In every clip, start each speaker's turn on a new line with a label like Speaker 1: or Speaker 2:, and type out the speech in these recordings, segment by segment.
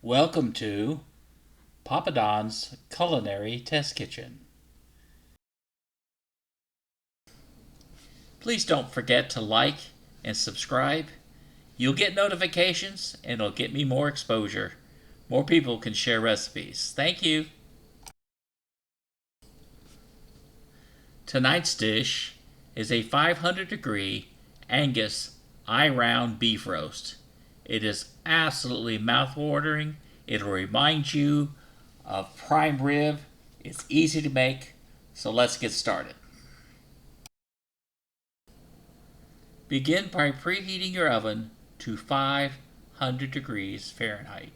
Speaker 1: Welcome to Papadon's Culinary Test Kitchen. Please don't forget to like and subscribe. You'll get notifications and it'll get me more exposure. More people can share recipes. Thank you. Tonight's dish is a 500-degree Angus eye-round beef roast. It is absolutely mouth-watering. It'll remind you of prime rib. It's easy to make, so let's get started. Begin by preheating your oven to 500 degrees Fahrenheit.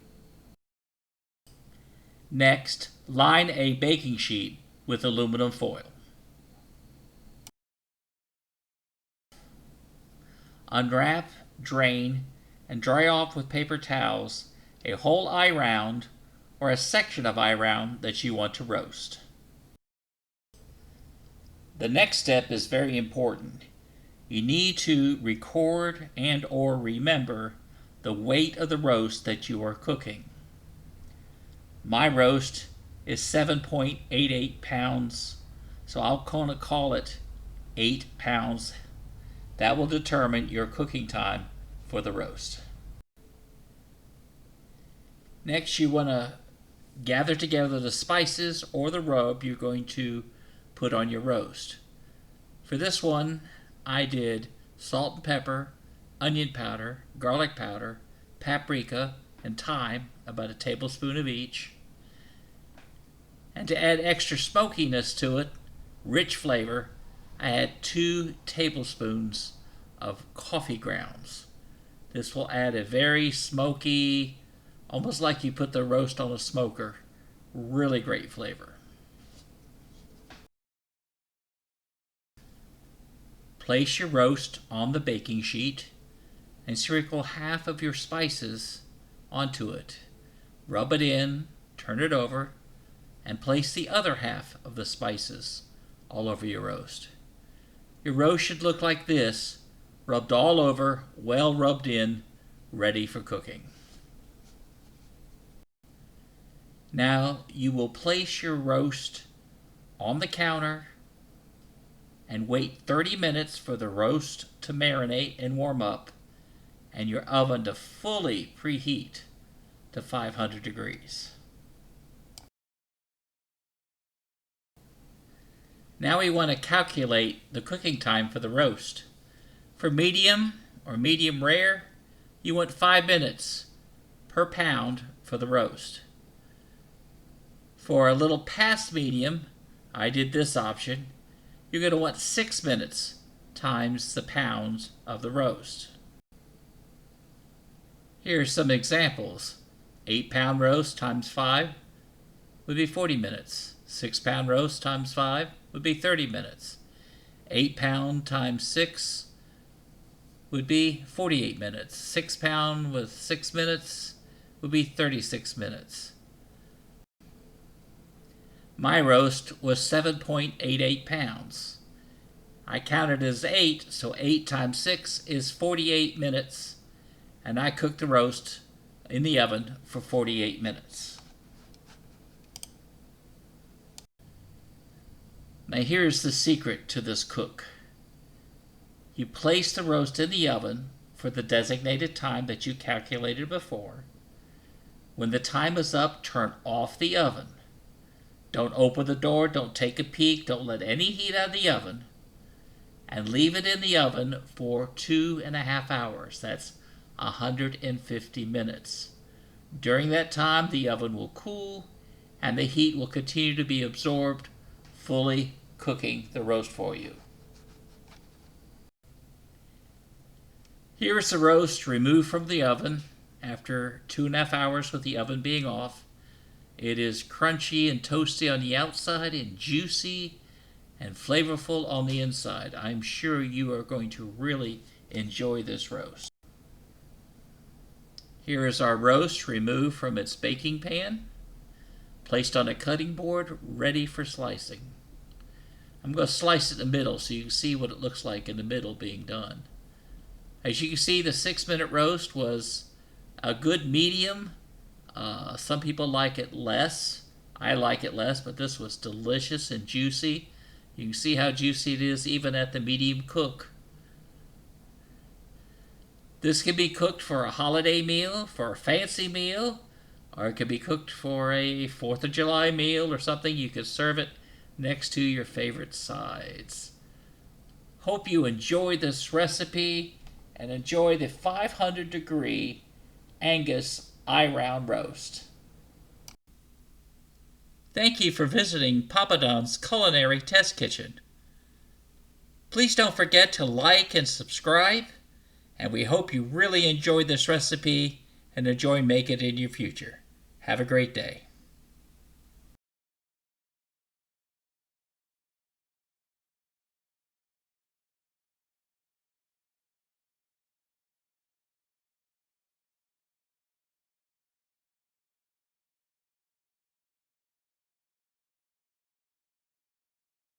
Speaker 1: Next, line a baking sheet with aluminum foil. Unwrap, drain, and dry off with paper towels a whole eye round or a section of eye round that you want to roast. The next step is very important. You need to record and or remember the weight of the roast that you are cooking. My roast is 7.88 pounds, so I'll call it 8 pounds. That will determine your cooking time for the roast. Next, you want to gather together the spices or the rub you're going to put on your roast. For this one, I did salt and pepper, onion powder, garlic powder, paprika, and thyme, about a tablespoon of each. And to add extra smokiness to it, rich flavor, I add 2 tablespoons of coffee grounds. This will add a very smoky, almost like you put the roast on a smoker, really great flavor. Place your roast on the baking sheet and sprinkle half of your spices onto it. Rub it in, turn it over, and place the other half of the spices all over your roast. Your roast should look like this, rubbed all over, well rubbed in, ready for cooking. Now you will place your roast on the counter and wait 30 minutes for the roast to marinate and warm up and your oven to fully preheat to 500 degrees. Now we want to calculate the cooking time for the roast. For medium or medium rare, you want 5 minutes per pound for the roast. For a little past medium, I did this option, you're going to want 6 minutes times the pounds of the roast. Here are some examples. 8-pound roast times 5 would be 40 minutes. 6-pound roast times 5 would be 30 minutes. 8-pound times 6 would be 48 minutes. 6-pound with 6 minutes would be 36 minutes. My roast was 7.88 pounds. I counted as 8, so 8 times 6 is 48 minutes, and I cooked the roast in the oven for 48 minutes. Now here's the secret to this cook. You place the roast in the oven for the designated time that you calculated before. When the time is up, turn off the oven. Don't open the door, don't take a peek, don't let any heat out of the oven. And leave it in the oven for 2.5 hours. That's 150 minutes. During that time, the oven will cool and the heat will continue to be absorbed, fully cooking the roast for you. Here is the roast removed from the oven after 2.5 hours with the oven being off. It is crunchy and toasty on the outside and juicy and flavorful on the inside. I'm sure you are going to really enjoy this roast. Here is our roast removed from its baking pan, placed on a cutting board, ready for slicing. I'm going to slice it in the middle so you can see what it looks like in the middle being done. As you can see, the 6-minute roast was a good medium Some people like it less. I like it less, but this was delicious and juicy. You can see how juicy it is even at the medium cook. This can be cooked for a holiday meal, for a fancy meal, or it can be cooked for a 4th of July meal or something. You could serve it next to your favorite sides. Hope you enjoy this recipe and enjoy the 500 degree Angus eye-round roast. Thank you for visiting Papadon's Culinary Test Kitchen. Please don't forget to like and subscribe, and we hope you really enjoyed this recipe and enjoy making it in your future. Have a great day.